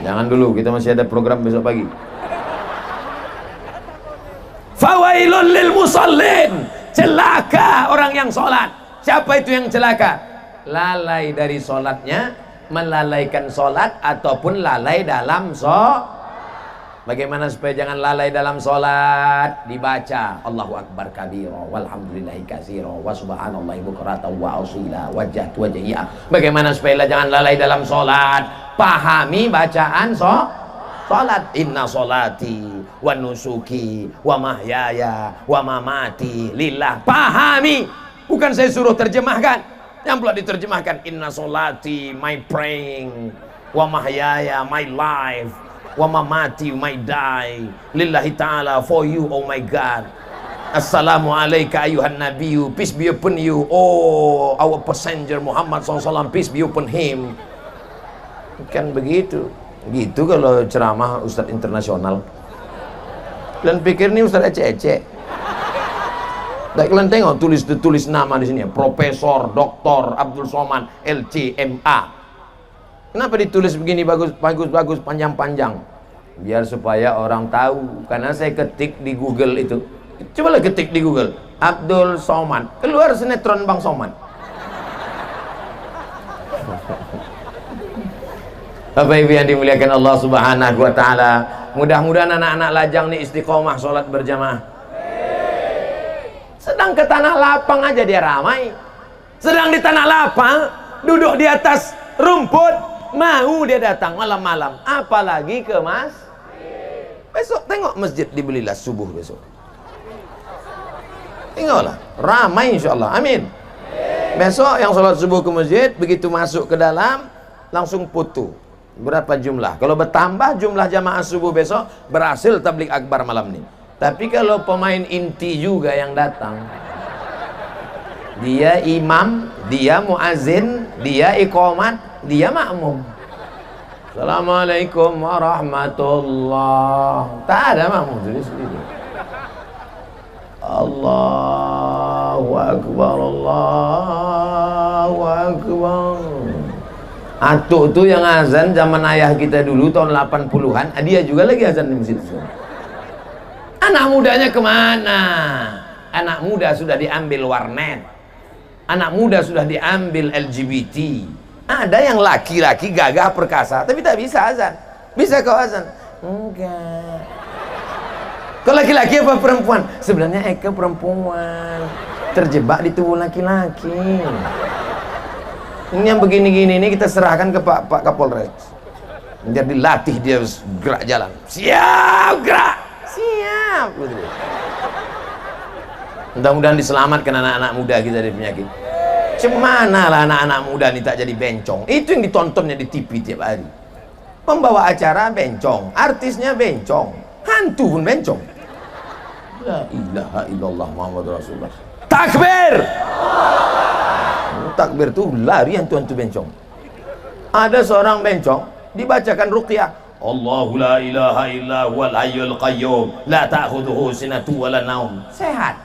Jangan dulu, kita masih ada program besok pagi. Fawailun lil musallin, celaka orang yang sholat. Siapa itu yang celaka? Lalai dari sholatnya, melalaikan sholat, ataupun lalai dalam sholat. Bagaimana supaya jangan lalai dalam sholat? Dibaca Allahu Akbar kabira walhamdulillahi katsira wa subhanallahi bukratan wa asila wajhat wajhiya. Bagaimana supaya jangan lalai dalam sholat? Pahami bacaan sholat. Inna sholati wa nusuki wa mahyaya wa mamati lillah. Pahami, bukan saya suruh terjemahkan. Yang pula diterjemahkan inna sholati, my praying, wa mahyaya, my life, wa mamati, my die, lillahi ta'ala, for you, oh my God. Assalamu alayka ayuhan nabiyyu, peace be upon you, oh our passenger Muhammad SAW, peace be upon him. Kan begitu. Gitu kalau ceramah Ustadz internasional. Kalian pikir nih Ustadz ece-ece? Kalian tengok tulis nama di sini, Profesor Dr. Abdul Somad LCMA. Kenapa ditulis begini bagus, panjang-panjang? Biar supaya orang tahu. Karena saya ketik di Google itu. Cobalah ketik di Google Abdul Somad, keluar sinetron Bang Somad. Bapak Ibu yang dimuliakan Allah Subhanahu wa taala, mudah-mudahan anak-anak lajang nih istiqomah sholat berjamaah. Sedang ke tanah lapang aja dia ramai. Sedang di tanah lapang, duduk di atas rumput, mau dia datang malam-malam, apalagi ke masjid. Besok tengok masjid dibelilah subuh besok. Tengoklah, ramai insyaallah. Amin. Besok yang sholat subuh ke masjid, begitu masuk ke dalam langsung foto. Berapa jumlah? Kalau bertambah jumlah jamaah subuh besok, berhasil tabligh akbar malam ini. Tapi kalau pemain inti juga yang datang, dia imam, dia muazin, dia iqamat, dia makmum. Assalamualaikum warahmatullah. Tak ada makmum sendiri. Allahu akbar, Allahu akbar. Atuk tuh yang azan zaman ayah kita dulu tahun 80-an, dia juga lagi azan di masjid. Anak mudanya kemana? Anak muda sudah diambil warnet, anak muda sudah diambil LGBT. Ada yang laki-laki gagah perkasa tapi tak bisa azan. Bisa kau azan? Enggak. Kau laki-laki apa perempuan? Sebenarnya Eka perempuan, terjebak di tubuh laki-laki. Ini yang begini-gini ini kita serahkan ke Pak Kapolres. Biar dilatih dia gerak jalan. Siap gerak. Siap. Mudah-mudahan diselamatkan anak-anak muda kita dari penyakit. Cemana lah anak-anak muda ini tak jadi bencong. Itu yang ditontonnya di TV tiap hari. Pembawa acara bencong, artisnya bencong, hantu pun bencong. La ilaha illallah Muhammadur Rasulullah. Takbir. Takbir tuh lari hantu-hantu bencong. Ada seorang bencong dibacakan ruqyah. Allahu la ilaha illa huwal hayyul qayyum la ta'khudhuhu sinatun wa la naum. Sehat.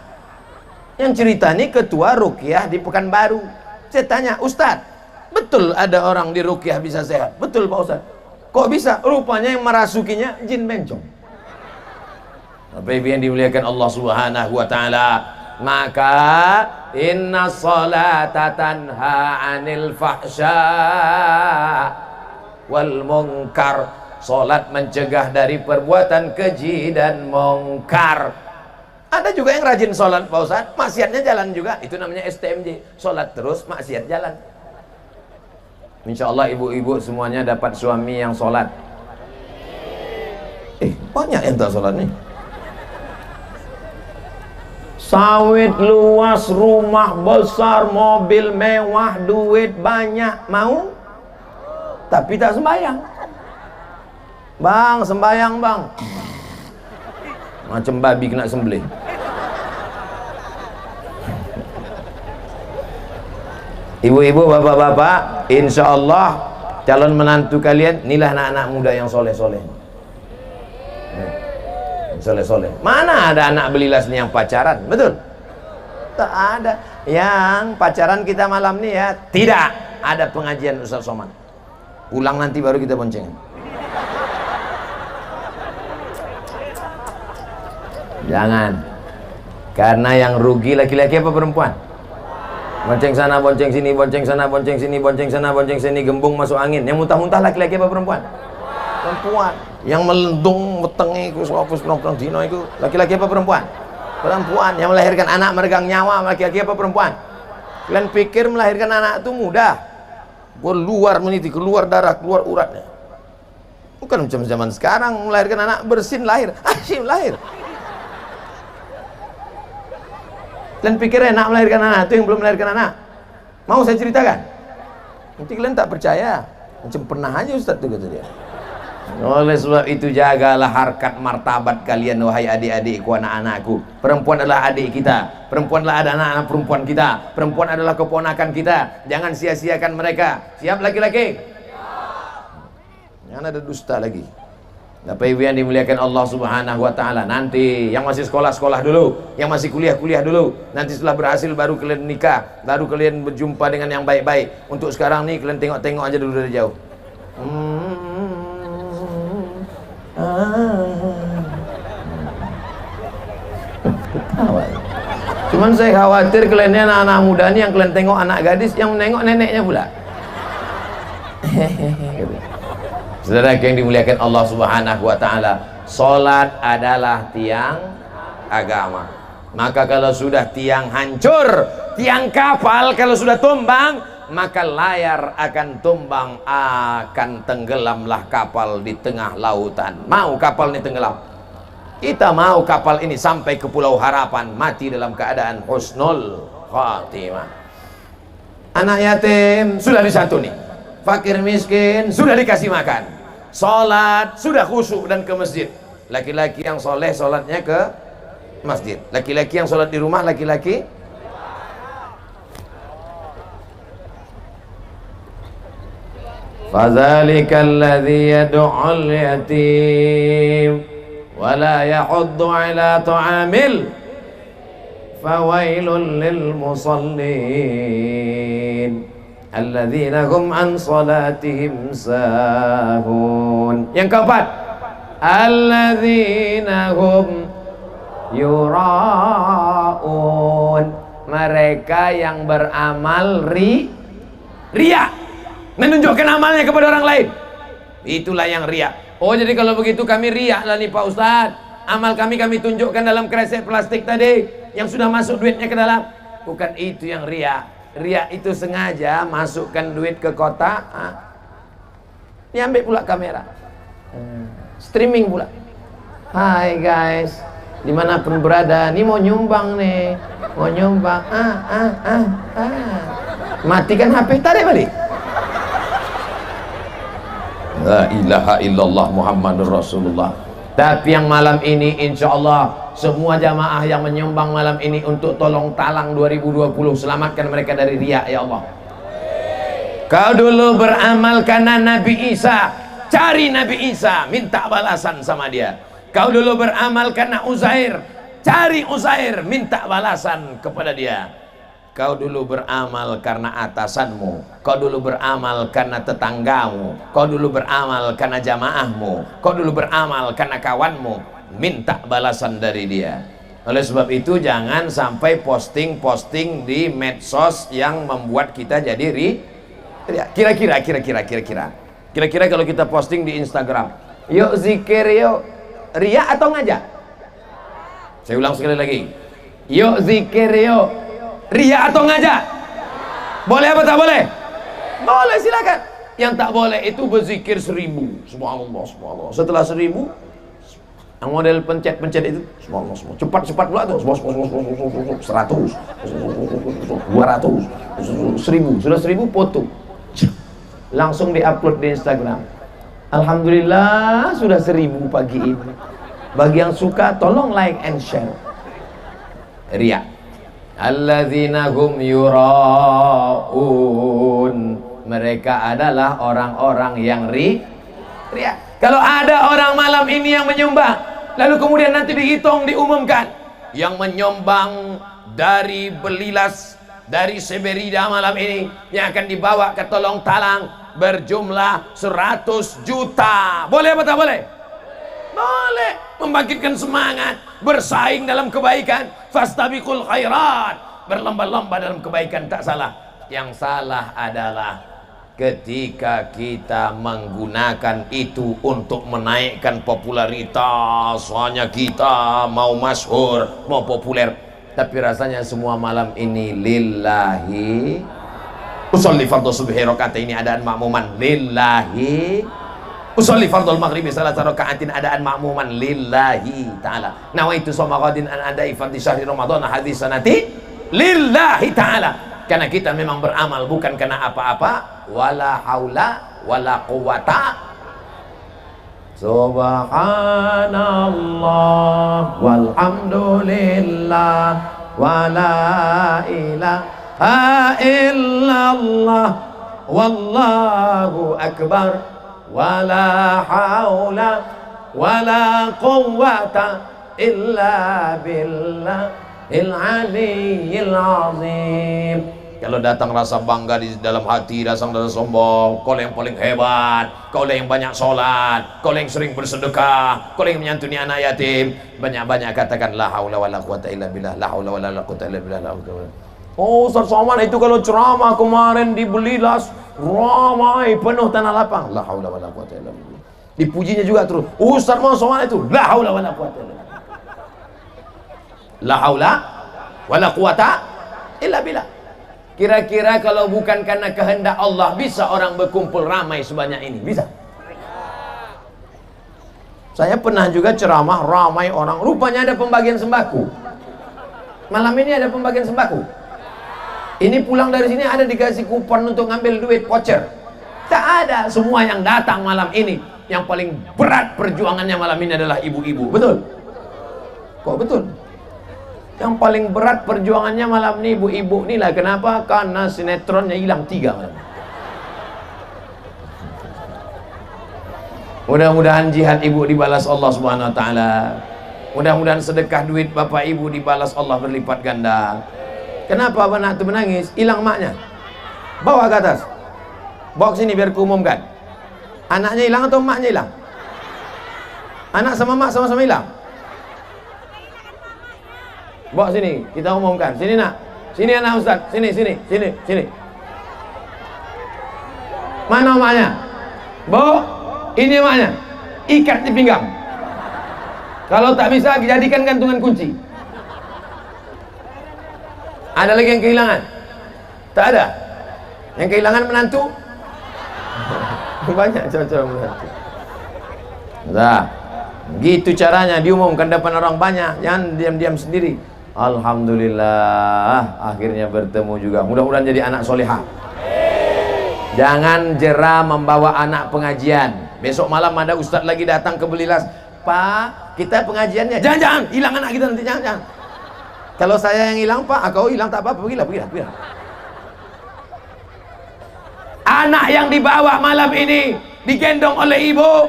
Yang cerita ini ketua ruqyah di Pekanbaru. Saya tanya, Ustadz, betul ada orang di ruqyah bisa sehat? Betul Pak Ustadz. Kok bisa? Rupanya yang merasukinya jin bencong. Bapak Ibu yang dimuliakan Allah Subhanahu wa taala, maka inna sholata tanha 'anil fahsya wal munkar. Salat mencegah dari perbuatan keji dan mungkar. Ada juga yang rajin salat Pak Ustaz, maksiatnya jalan juga. Itu namanya STMJ, salat terus maksiat jalan. Insyaallah ibu-ibu semuanya dapat suami yang salat. Banyak yang tak salat nih. Sawit luas, rumah besar, mobil mewah, duit banyak, mau? Tapi tak sembahyang. Bang, sembahyang bang. Macam babi kena sembelih. Ibu-ibu, bapak-bapak, insya Allah calon menantu kalian inilah anak-anak muda yang soleh-soleh. Soleh-soleh. Mana ada anak belilas nih yang pacaran? Betul? Tak ada. Yang pacaran kita malam nih ya, tidak ada pengajian Ustaz Somad. Pulang nanti baru kita boncengan. Jangan. Karena yang rugi laki-laki apa perempuan? Bonceng sana, bonceng sini, bonceng sana, bonceng sini, bonceng sana, bonceng sini, gembung masuk angin. Yang muntah-muntah laki-laki apa perempuan? Perempuan. Yang melendung wetenge iku sapa perempuan dino iku laki-laki apa perempuan? Perempuan. Yang melahirkan anak meregang nyawa laki-laki apa perempuan? Kalian pikir melahirkan anak itu mudah? Keluar meniti, keluar darah, keluar uratnya. Bukan macam zaman sekarang melahirkan anak bersin lahir, asyik lahir. Kalian pikir enak melahirkan anak itu yang belum melahirkan anak? Mau saya ceritakan? Nanti kalian tak percaya. Macam pernah aja Ustaz itu kata dia. Oleh sebab itu jagalah harkat martabat kalian wahai adik-adikku, anak-anakku. Perempuan adalah adik kita, perempuan adalah anak-anak perempuan kita, perempuan adalah keponakan kita. Jangan sia-siakan mereka. Siap laki-laki? Jangan ada dusta lagi. Bapak Ibu yang dimuliakan Allah Subhanahu wa taala, nanti yang masih sekolah-sekolah dulu, yang masih kuliah-kuliah dulu, nanti setelah berhasil baru kalian nikah, baru kalian berjumpa dengan yang baik-baik. Untuk sekarang nih kalian tengok-tengok aja dulu dari jauh. Cuman saya khawatir kalian anak-anak muda ini yang kalian tengok anak gadis, yang menengok neneknya pula. Saudara yang dimuliakan Allah Subhanahu wa taala, salat adalah tiang agama. Maka kalau sudah tiang hancur, tiang kapal kalau sudah tumbang, maka layar akan tumbang, akan tenggelamlah kapal di tengah lautan. Mau kapal ini tenggelam? Kita mau kapal ini sampai ke Pulau Harapan, mati dalam keadaan husnul khatimah. Anak yatim sudah disantuni, fakir miskin sudah dikasih makan, sholat sudah khusyuk dan ke masjid. Laki-laki yang soleh sholatnya ke masjid, laki-laki yang sholat di rumah, laki-laki fadzalikal ladzi yad'ul yatim wa la yahuddu ala ta'amil fawailul lil musallin alladzina hum an salatihim sahun. Yang keempat, alladzina hum yura'un, mereka yang beramal riya, menunjukkan amalnya kepada orang lain. Itulah yang riya. Oh, jadi kalau begitu kami riya lah nih Pak Ustadz, amal kami tunjukkan dalam kresek plastik tadi yang sudah masuk duitnya ke dalam. Bukan itu yang riya. Riya itu sengaja masukkan duit ke kotak, diambil pula kamera, streaming pula. Hai guys, dimanapun berada, nih mau nyumbang nih, mau nyumbang, matikan HP, tarik balik. La ilaha illallah Muhammadur Rasulullah. Tapi yang malam ini insya Allah semua jamaah yang menyumbang malam ini untuk tolong talang 2020, selamatkan mereka dari riya ya Allah. Kau dulu beramal karena Nabi Isa, cari Nabi Isa, minta balasan sama dia. Kau dulu beramal karena Uzair, cari Uzair, minta balasan kepada dia. Kau dulu beramal karena atasanmu, kau dulu beramal karena tetanggamu, kau dulu beramal karena jamaahmu, kau dulu beramal karena kawanmu, minta balasan dari dia. Oleh sebab itu jangan sampai posting-posting di medsos yang membuat kita jadi kira-kira kalau kita posting di Instagram, yuk zikir yuk, riya atau ngajak? Saya ulang sekali lagi, yuk zikir yuk, riya atau ngajak? Boleh apa tak boleh? Boleh, silakan. Yang tak boleh itu berzikir 1000, subhanallah, subhanallah. Setelah 1000 yang model pencet-pencet itu, subhanallah, subhanallah. Cepat-cepat pula tuh, 100, 200, 1000. Sudah 1000 foto, langsung diupload di Instagram. Alhamdulillah sudah 1000 pagi ini. Bagi yang suka tolong like and share. Riya. Alladzina hum yura'un, mereka adalah orang-orang yang riya. Kalau ada orang malam ini yang menyumbang, lalu kemudian nanti dihitung, diumumkan, yang menyumbang dari Belilas, dari Seberida malam ini, yang akan dibawa ke Tolong Talang berjumlah 100 juta. Boleh apa tak boleh? Boleh. membangkitkan semangat, bersaing dalam kebaikan. Fastabiqul khairat, berlomba-lomba dalam kebaikan, tak salah. Yang salah adalah ketika kita menggunakan itu untuk menaikkan popularitas, hanya kita mau masyhur, mau populer, tapi rasanya semua malam ini lillahi. Usolli fardhu subhi rakaatain adaan makmuman lillahi. Usolli fardhu maghribi salasa rakaatin adaan makmuman lillahi ta'ala. Nawaitu shoma ghadin an adai fardhi syahri ramadhan hadis sanati lillahi ta'ala. Karena kita memang beramal bukan karena apa-apa. Wala haula wala quwata. Subhanallah walhamdulillah wala ilaha illallah wallahu akbar wala haula wala quwata illa billahil aliyyil azim. Kalau datang rasa bangga di dalam hati, datang rasa sombong, kau yang paling hebat, kau yang banyak sholat, kau yang sering bersedekah, kau yang menyantuni anak yatim, banyak-banyak katakan la haula wala quwata illa billah, la haula wala quwata illa billah, la haula. Oh Ustaz Somad, itu kalau ceramah kemarin di Belilas ramai penuh tanah lapang, la haula wala quwata illa billah. Dipujinya juga terus. Ustaz mau Somad itu la haula wala quwata illa billah. La haula wala quwata illa billah. Kira-kira kalau bukan karena kehendak Allah, bisa orang berkumpul ramai sebanyak ini? Bisa? Saya pernah juga ceramah ramai orang, rupanya ada pembagian sembako. Malam ini ada pembagian sembako. Ini pulang dari sini ada dikasih kupon untuk ngambil duit voucher. Tak ada. Semua yang datang malam ini, yang paling berat perjuangannya malam ini adalah ibu-ibu. Betul? Kok betul? Yang paling berat perjuangannya malam ini ibu-ibu inilah. Kenapa? Karena sinetronnya hilang 3 malam. Mudah-mudahan jihad ibu dibalas Allah Subhanahu wa taala. Mudah-mudahan sedekah duit bapak ibu dibalas Allah berlipat ganda. Kenapa anak itu menangis? Hilang maknya. Bawa ke atas. Bawa ke sini biar kuumumkan. Anaknya hilang atau maknya hilang? Anak sama mak sama-sama hilang. Bawa sini, kita umumkan. Sini nak, sini anak Ustaz, sini. Mana maknya? Bawa, ini maknya. Ikat di pinggang. Kalau tak bisa, jadikan gantungan kunci. Ada lagi yang kehilangan? Tak ada. Yang kehilangan menantu? Banyak cowok-cowok menantu. Nah, gitu caranya diumumkan depan orang banyak. Jangan diam-diam sendiri. Alhamdulillah, akhirnya bertemu juga. Mudah-mudahan jadi anak solehah. Jangan jera membawa anak pengajian. Besok malam ada ustadz lagi datang ke Belilas. Pak, kita pengajiannya. Jangan, hilang anak kita nanti, jangan. Kalau saya yang hilang, Pak, kau hilang tak apa-apa, pergilah. Anak yang dibawa malam ini, digendong oleh ibu,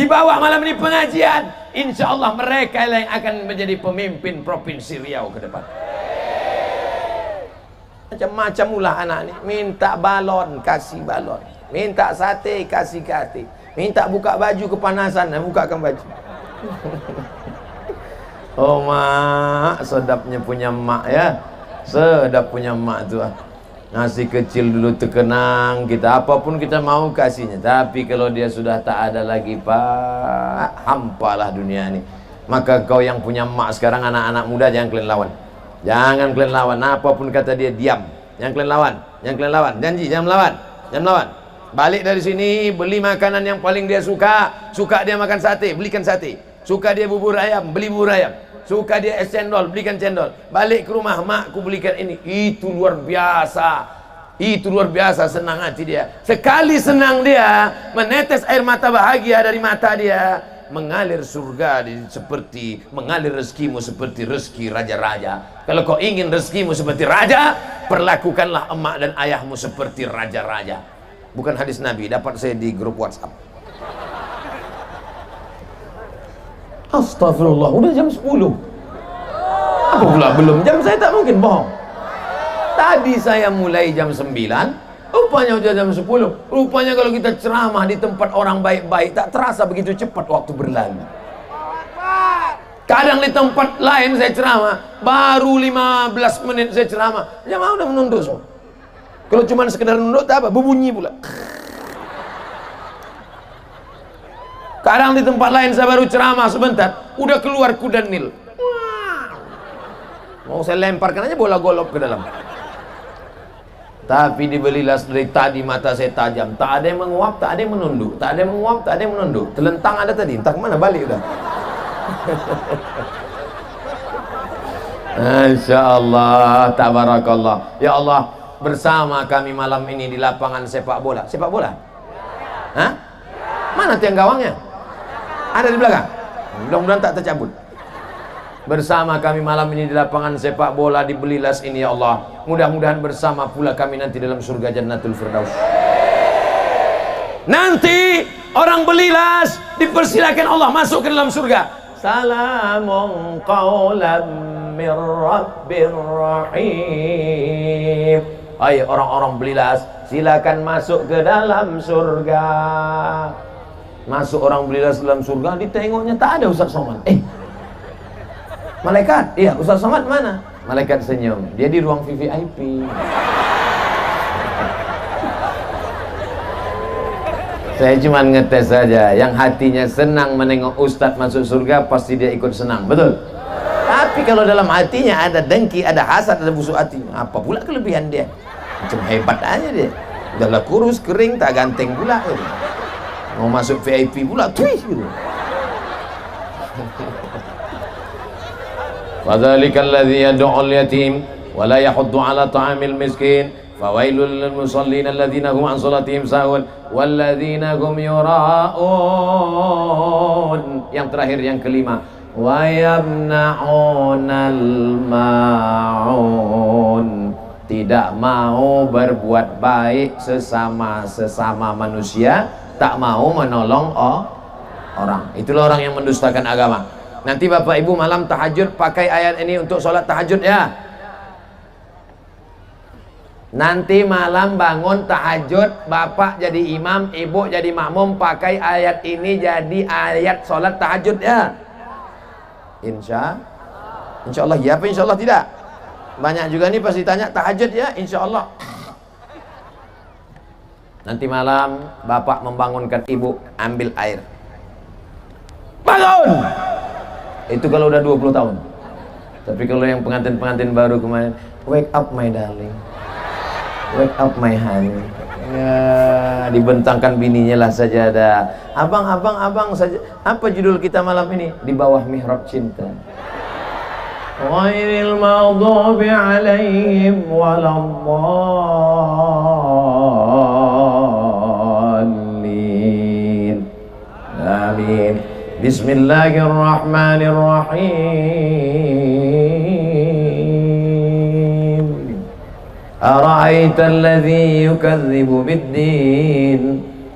dibawa malam ini pengajian. Insya Allah mereka yang akan menjadi pemimpin Provinsi Riau ke depan. Macam-macam ulah anak ini. Minta balon, kasih balon. Minta sate, kasih sate. Minta buka baju kepanasan, bukakan baju. Oh mak, sedapnya punya mak ya. Sedap punya mak tu. Nasi kecil dulu terkenang, kita apapun kita mau kasihnya. Tapi kalau dia sudah tak ada lagi, Pak, hampalah dunia ini. Maka kau yang punya mak sekarang, anak-anak muda, jangan kalian lawan. Jangan kalian lawan, apapun kata dia, diam. Jangan kalian lawan, janji, jangan melawan. Balik dari sini, beli makanan yang paling dia suka. Suka dia makan sate, belikan sate. Suka dia bubur ayam, beli bubur ayam. Suka dia es cendol, belikan cendol. Balik ke rumah, makku belikan ini. Itu luar biasa senang hati dia. Sekali senang dia, menetes air mata bahagia dari mata dia, mengalir surga seperti mengalir rezekimu seperti rezeki raja-raja. Kalau kau ingin rezekimu seperti raja, perlakukanlah emak dan ayahmu seperti raja-raja. Bukan hadis Nabi, dapat saya di grup WhatsApp. Astagfirullah, udah jam 10. Apa pula belum jam? Saya tak mungkin bohong. Tadi saya mulai jam 9, rupanya udah jam 10. Rupanya kalau kita ceramah di tempat orang baik-baik, tak terasa begitu cepat waktu berlalu. Kadang di tempat lain saya ceramah, baru 15 menit saya ceramah, jamaah udah menunduk semua. Kalau cuma sekedar nunduk, tak apa, berbunyi pula. Kadang di tempat lain saya baru ceramah sebentar, udah keluar kuda Nil. Mau saya lemparkan aja bola golop ke dalam. Tapi dibelilah dari tadi mata saya tajam, tak ada yang menguap, tak ada yang menunduk, tak ada yang menguap, tak ada yang menunduk. Telentang ada tadi, entah kemana balik udah. Insyaallah, tabarakallah. Ya Allah, bersama kami malam ini di lapangan sepak bola. Sepak bola? Hah? Mana tiang gawangnya? Ada di belakang. Mudah-mudahan tak tercabut. Bersama kami malam ini di lapangan sepak bola di Belilas ini, ya Allah. Mudah-mudahan bersama pula kami nanti dalam surga Jannatul Firdaus. Nanti orang Belilas dipersilakan Allah masuk ke dalam surga. Salamun qawlan mir rabbir rahim. Hai orang-orang Belilas, silakan masuk ke dalam surga. Masuk orang Belilas dalam surga, ditengoknya tak ada Ustaz Somad. Malaikat, iya Ustaz Somad mana? Malaikat senyum, dia di ruang VVIP. Saya cuma ngetes saja, yang hatinya senang menengok Ustadz masuk surga pasti dia ikut senang, betul? Tapi kalau dalam hatinya ada dengki, ada hasad, ada busuk hati, apa pula kelebihan dia? Macam hebat aja dia, udahlah kurus, kering, tak ganteng pula gitu. Mau masuk VIP pula, tuih gitu. Fadzalikal ladzi yad'ul yatim wa la yahuddu 'ala ta'amil miskin. Fawailul lil musallin alladzina hum an salatihim sahun walladzina hum yura'un. Yang terakhir, yang kelima, wa yamna'unal ma'un. Tidak mau berbuat baik sesama manusia, tak mau menolong orang. Itulah orang yang mendustakan agama. Nanti Bapak Ibu malam tahajud pakai ayat ini untuk sholat tahajud ya. Nanti malam bangun tahajud, bapak jadi imam, ibu jadi makmum, pakai ayat ini jadi ayat sholat tahajud ya. Insya Allah ya, apa insya Allah tidak? Banyak juga nih pasti tanya tahajud ya, insya Allah. Nanti malam bapak membangunkan ibu, ambil air, bangun. Itu kalau udah 20 tahun. Tapi kalau yang pengantin baru kemarin, wake up my darling, wake up my honey. Ya, dibentangkan bininya lah saja ada. Abang saja. Apa judul kita malam ini? Di bawah mihrab cinta. Ghairil maghdubi alaihim waladdallin. Amin. Bismillahirrahmanirrahim. أرأيت الذي يكذب بالدين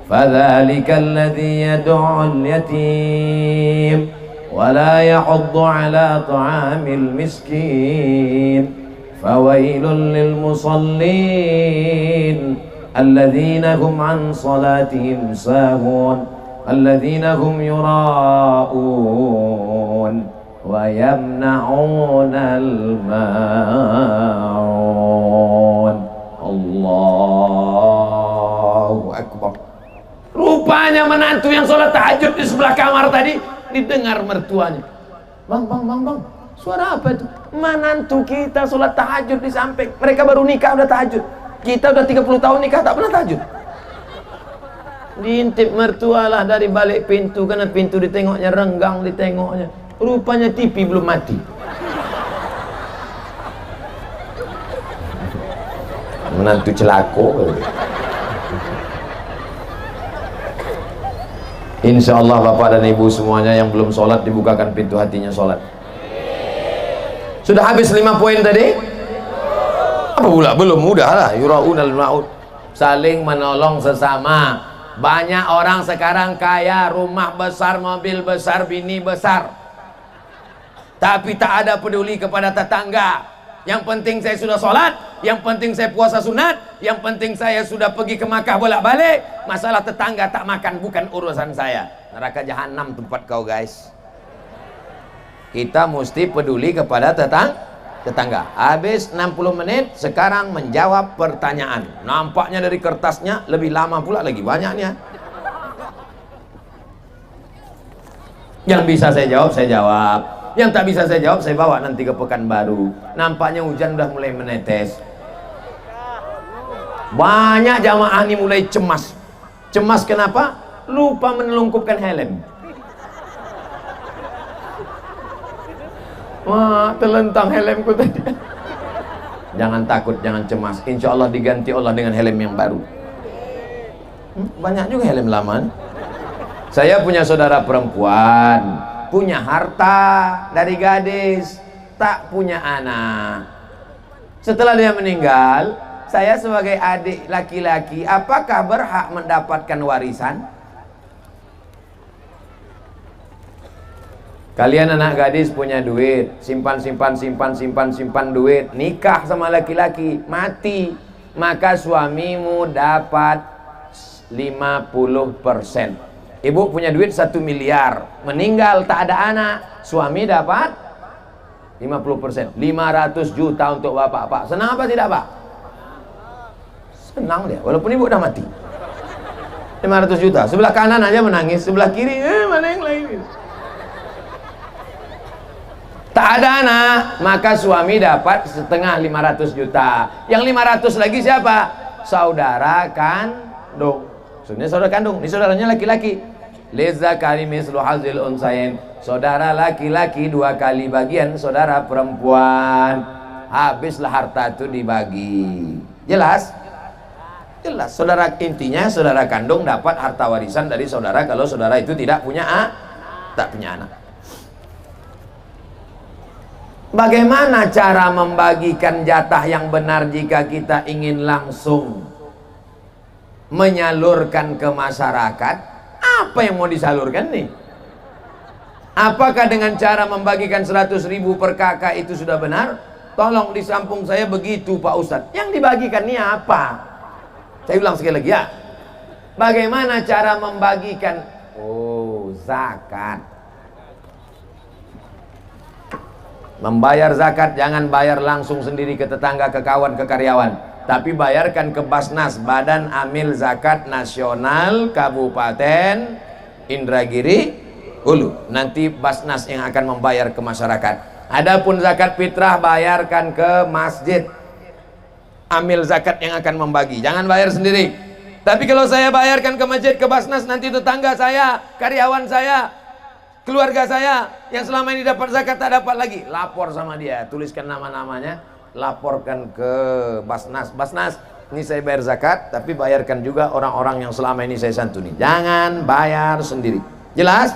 فذلك الذي يدعو اليتيم ولا يحض على طعام المسكين فويل للمصلين الذين هم عن صلاتهم ساهون الذين هم يراءون ويمنعون الماعون. Allahu Akbar. Rupanya menantu yang sholat tahajud di sebelah kamar tadi didengar mertuanya. Bang, suara apa itu? Menantu kita sholat tahajud di samping. Mereka baru nikah udah tahajud. Kita udah 30 tahun nikah tak pernah tahajud. Diintip mertua lah dari balik pintu, karena pintu ditengoknya renggang, ditengoknya. Rupanya TV belum mati. Menantu celako. Insya Allah Bapak dan Ibu semuanya yang belum sholat dibukakan pintu hatinya sholat. Sudah habis 5 poin tadi? Apa pula? Belum, mudah lah. Yura'unal ma'ud. Saling menolong sesama. Banyak orang sekarang kaya, rumah besar, mobil besar, bini besar, tapi tak ada peduli kepada tetangga. Yang penting saya sudah sholat, yang penting saya puasa sunat, yang penting saya sudah pergi ke Makkah bolak-balik. Masalah tetangga tak makan bukan urusan saya. Neraka jahanam tempat kau guys. kita mesti peduli kepada tetangga. Habis 60 menit, sekarang menjawab pertanyaan. Nampaknya dari kertasnya lebih lama pula lagi banyaknya. Yang bisa saya jawab, saya jawab. Yang tak bisa saya jawab, saya bawa nanti ke Pekanbaru. Nampaknya hujan udah mulai menetes. Banyak jamaah ini mulai cemas. Cemas kenapa? Lupa menelungkupkan helm. Wah, terlentang helmku tadi. Jangan takut, jangan cemas. Insya Allah diganti Allah dengan helm yang baru. Banyak juga helm lama. Saya punya saudara perempuan, punya harta dari gadis, tak punya anak. Setelah dia meninggal, saya sebagai adik laki-laki, apakah berhak mendapatkan warisan? Kalian anak gadis punya duit, simpan duit, nikah sama laki-laki, mati, maka suamimu dapat 50%. Ibu punya duit 1 miliar, meninggal tak ada anak, suami dapat 50%, 500 juta untuk bapak. Pak, senang apa tidak, Pak? Senang dia, walaupun ibu udah mati. 500 juta, sebelah kanan aja menangis, sebelah kiri, mana yang lain? Tak ada anak, maka suami dapat setengah 500 juta. Yang 500 lagi siapa? Saudara kandung. Maksudnya saudara kandung, ini saudaranya laki-laki. Lizzakari mislu hazil unsayin. Saudara laki-laki 2 kali bagian saudara perempuan. Habislah harta itu dibagi. Jelas? Jelas. Saudara intinya saudara kandung dapat harta warisan dari saudara kalau saudara itu tidak punya tak punya anak. Bagaimana cara membagikan jatah yang benar jika kita ingin langsung menyalurkan ke masyarakat? Apa yang mau disalurkan nih? Apakah dengan cara membagikan 100.000 per kakak itu sudah benar? Tolong di kampung saya begitu Pak Ustadz. Yang dibagikan ini apa? Saya ulang sekali lagi ya. Bagaimana cara membagikan? Oh, zakat. Membayar zakat jangan bayar langsung sendiri ke tetangga, ke kawan, ke karyawan, tapi bayarkan ke Basnas, Badan Amil Zakat Nasional Kabupaten Indragiri Hulu. Nanti Basnas yang akan membayar ke masyarakat. Adapun zakat fitrah bayarkan ke masjid, Amil Zakat yang akan membagi. Jangan bayar sendiri. Tapi kalau saya bayarkan ke masjid, ke Basnas, nanti tetangga saya, karyawan saya, keluarga saya yang selama ini dapat zakat tak dapat lagi, lapor sama dia, tuliskan nama-namanya, laporkan ke Basnas. Basnas, ini saya bayar zakat, tapi bayarkan juga orang-orang yang selama ini saya santuni. Jangan bayar sendiri. Jelas?